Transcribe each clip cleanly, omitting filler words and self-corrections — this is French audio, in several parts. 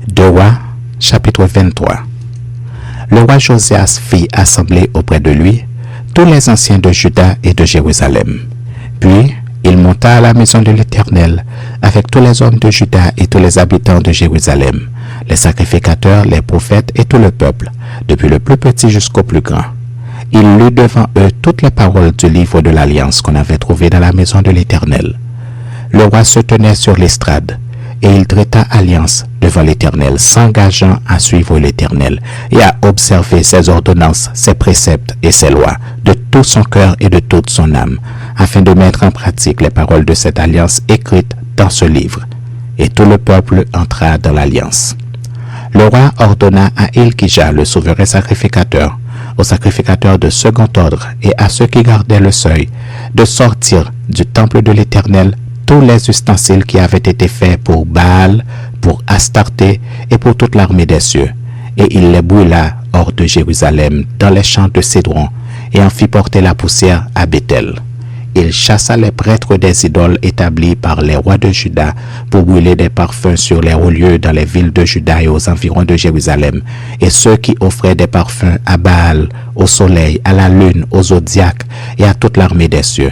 2 Rois, chapitre 23. Le roi Josias fit assembler auprès de lui tous les anciens de Juda et de Jérusalem. Puis il monta à la maison de l'Éternel avec tous les hommes de Juda et tous les habitants de Jérusalem, les sacrificateurs, les prophètes et tout le peuple, depuis le plus petit jusqu'au plus grand. Il lut devant eux toutes les paroles du livre de l'Alliance qu'on avait trouvé dans la maison de l'Éternel. Le roi se tenait sur l'estrade, et il traita alliance devant l'Éternel, s'engageant à suivre l'Éternel et à observer ses ordonnances, ses préceptes et ses lois, de tout son cœur et de toute son âme, afin de mettre en pratique les paroles de cette alliance écrites dans ce livre. Et tout le peuple entra dans l'alliance. Le roi ordonna à Hilkija, le souverain sacrificateur, aux sacrificateurs de second ordre et à ceux qui gardaient le seuil, de sortir du temple de l'Éternel tous les ustensiles qui avaient été faits pour Baal, pour Astarté et pour toute l'armée des cieux. Et il les brûla hors de Jérusalem, dans les champs de Cédron, et en fit porter la poussière à Béthel. Il chassa les prêtres des idoles établis par les rois de Juda pour brûler des parfums sur les hauts lieux dans les villes de Juda et aux environs de Jérusalem, et ceux qui offraient des parfums à Baal, au soleil, à la lune, au zodiaque et à toute l'armée des cieux.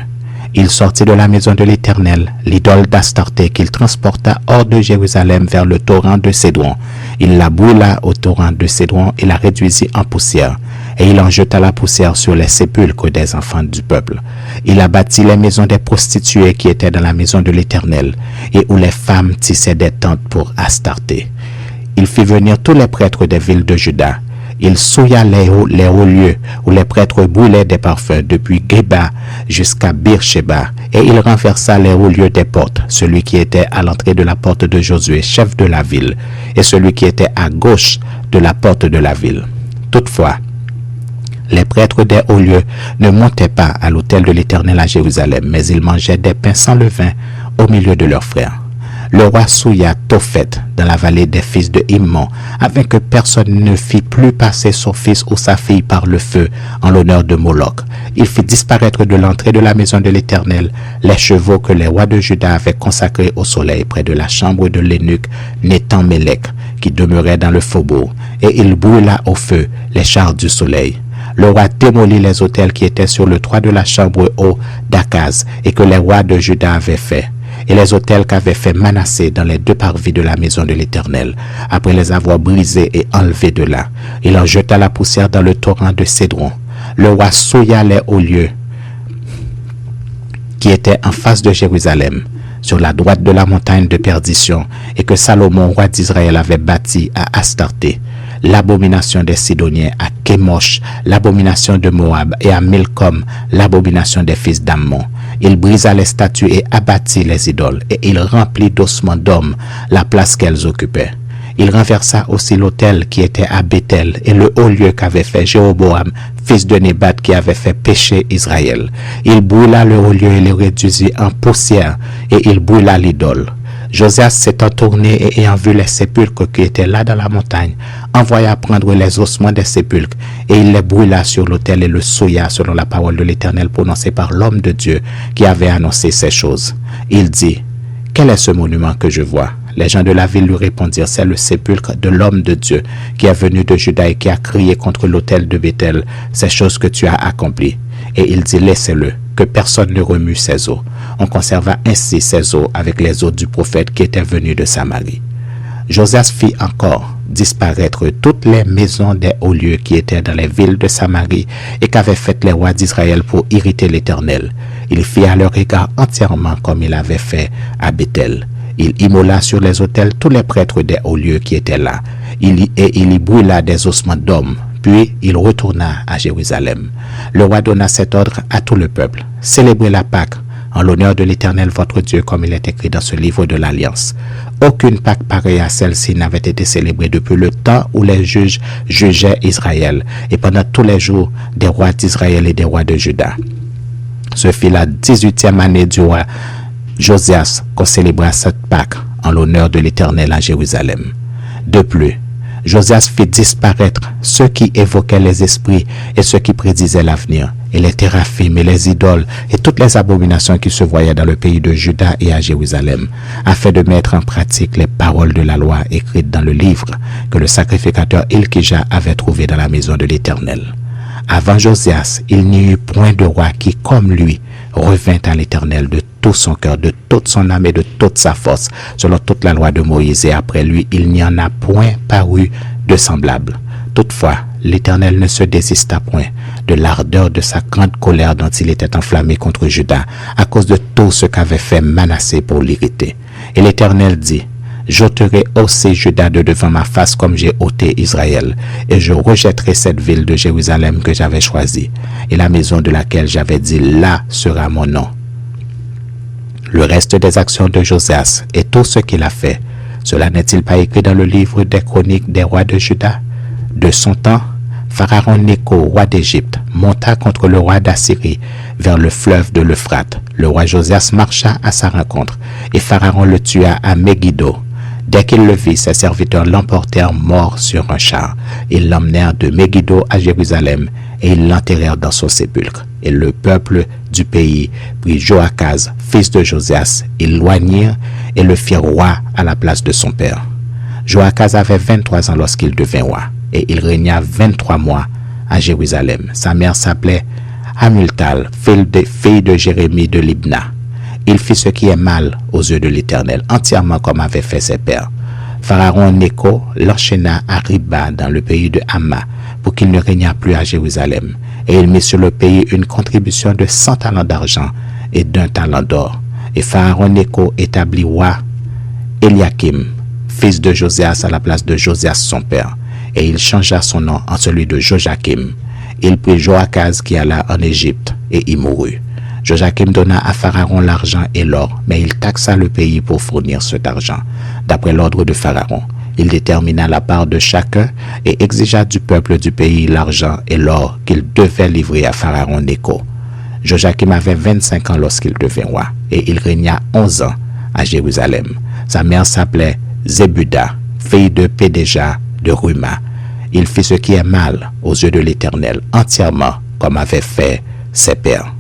Il sortit de la maison de l'Éternel l'idole d'Astarté qu'il transporta hors de Jérusalem vers le torrent de Cédron. Il la brûla au torrent de Cédron et la réduisit en poussière. Et il en jeta la poussière sur les sépulcres des enfants du peuple. Il abattit les maisons des prostituées qui étaient dans la maison de l'Éternel et où les femmes tissaient des tentes pour Astarté. Il fit venir tous les prêtres des villes de Juda. Il souilla les hauts lieux où les prêtres brûlaient des parfums depuis Géba jusqu'à Beersheba, et il renversa les hauts lieux des portes, celui qui était à l'entrée de la porte de Josué, chef de la ville, et celui qui était à gauche de la porte de la ville. Toutefois, les prêtres des hauts lieux ne montaient pas à l'autel de l'Éternel à Jérusalem, mais ils mangeaient des pains sans levain au milieu de leurs frères. Le roi souilla Tophet dans la vallée des fils de Immon, afin que personne ne fît plus passer son fils ou sa fille par le feu en l'honneur de Moloch. Il fit disparaître de l'entrée de la maison de l'Éternel les chevaux que les rois de Juda avaient consacrés au soleil près de la chambre de l'eunuque Nétan-Mélec, qui demeurait dans le faubourg, et il brûla au feu les chars du soleil. Le roi démolit les autels qui étaient sur le toit de la chambre haute d'Akaz et que les rois de Juda avaient fait, et les autels qu'avait fait Manassé dans les deux parvis de la maison de l'Éternel, après les avoir brisés et enlevés de là. Il en jeta la poussière dans le torrent de Cédron. Le roi souilla les hauts lieux qui étaient en face de Jérusalem, sur la droite de la montagne de perdition, et que Salomon, roi d'Israël, avait bâti à Astarté, l'abomination des Sidoniens, à Kémosh, l'abomination de Moab, et à Milcom, l'abomination des fils d'Ammon. Il brisa les statues et abattit les idoles, et il remplit d'ossements d'hommes la place qu'elles occupaient. Il renversa aussi l'autel qui était à Béthel et le haut lieu qu'avait fait Jéroboam, fils de Nébat, qui avait fait pécher Israël. Il brûla le haut lieu et le réduisit en poussière, et il brûla l'idole. Josias s'étant tourné et ayant vu les sépulcres qui étaient là dans la montagne, envoya prendre les ossements des sépulcres, et il les brûla sur l'autel et le souilla selon la parole de l'Éternel prononcée par l'homme de Dieu qui avait annoncé ces choses. Il dit: « Quel est ce monument que je vois ?» Les gens de la ville lui répondirent: « C'est le sépulcre de l'homme de Dieu qui est venu de Juda et qui a crié contre l'autel de Béthel ces choses que tu as accomplies. » Et il dit: « Laissez-le, que personne ne remue ses os. » On conserva ainsi ses os avec les os du prophète qui était venu de Samarie. Josias fit encore disparaître toutes les maisons des hauts lieux qui étaient dans les villes de Samarie et qu'avaient faites les rois d'Israël pour irriter l'Éternel. Il fit à leur égard entièrement comme il avait fait à Béthel. Il immola sur les autels tous les prêtres des hauts lieux qui étaient là. Il y brûla des ossements d'hommes. Puis il retourna à Jérusalem. Le roi donna cet ordre à tout le peuple: « Célébrez la Pâque en l'honneur de l'Éternel votre Dieu, comme il est écrit dans ce livre de l'Alliance. » Aucune Pâque pareille à celle-ci n'avait été célébrée depuis le temps où les juges jugeaient Israël et pendant tous les jours des rois d'Israël et des rois de Juda. Ce fut la 18e année du roi Josias qu'on célébra cette Pâque en l'honneur de l'Éternel à Jérusalem. De plus, Josias fit disparaître ceux qui évoquaient les esprits et ceux qui prédisaient l'avenir, et les théraphim et les idoles et toutes les abominations qui se voyaient dans le pays de Juda et à Jérusalem, afin de mettre en pratique les paroles de la loi écrites dans le livre que le sacrificateur Hilkija avait trouvé dans la maison de l'Éternel. Avant Josias, il n'y eut point de roi qui, comme lui, revint à l'Éternel de tout son cœur, de toute son âme et de toute sa force, selon toute la loi de Moïse. Et après lui, il n'y en a point paru de semblable. Toutefois, l'Éternel ne se désista point de l'ardeur de sa grande colère dont il était enflammé contre Juda, à cause de tout ce qu'avait fait Manassé pour l'irriter. Et l'Éternel dit: j'ôterai aussi Juda de devant ma face comme j'ai ôté Israël, et je rejetterai cette ville de Jérusalem que j'avais choisie, et la maison de laquelle j'avais dit: là sera mon nom. Le reste des actions de Josias et tout ce qu'il a fait, cela n'est-il pas écrit dans le livre des chroniques des rois de Juda? De son temps, Pharaon Nécho, roi d'Égypte, monta contre le roi d'Assyrie vers le fleuve de l'Euphrate. Le roi Josias marcha à sa rencontre, et Pharaon le tua à Megiddo. Dès qu'il le vit, ses serviteurs l'emportèrent mort sur un char. Ils l'emmenèrent de Megiddo à Jérusalem, et ils l'enterrèrent dans son sépulcre. Et le peuple du pays prit Joachaz, fils de Josias, ils l'oignirent et le firent roi à la place de son père. Joachaz avait 23 ans lorsqu'il devint roi, et il régna 23 mois à Jérusalem. Sa mère s'appelait Hamultal, fille de Jérémie de Libna. Il fit ce qui est mal aux yeux de l'Éternel, entièrement comme avaient fait ses pères. Pharaon Nécho l'enchaîna à Riba dans le pays de Hamma, pour qu'il ne régnât plus à Jérusalem. Et il mit sur le pays une contribution de 100 talents d'argent et d'1 talent d'or. Et Pharaon Nécho établit roi Eliakim, fils de Josias, à la place de Josias son père. Et il changea son nom en celui de Joachim. Il prit Joachaz qui alla en Égypte, et y mourut. Joachim donna à Pharaon l'argent et l'or, mais il taxa le pays pour fournir cet argent. D'après l'ordre de Pharaon, il détermina la part de chacun et exigea du peuple du pays l'argent et l'or qu'il devait livrer à Pharaon Nécho. Joachim avait 25 ans lorsqu'il devint roi, et il régna 11 ans à Jérusalem. Sa mère s'appelait Zébuda, fille de Pédéja de Ruma. Il fit ce qui est mal aux yeux de l'Éternel, entièrement comme avaient fait ses pères.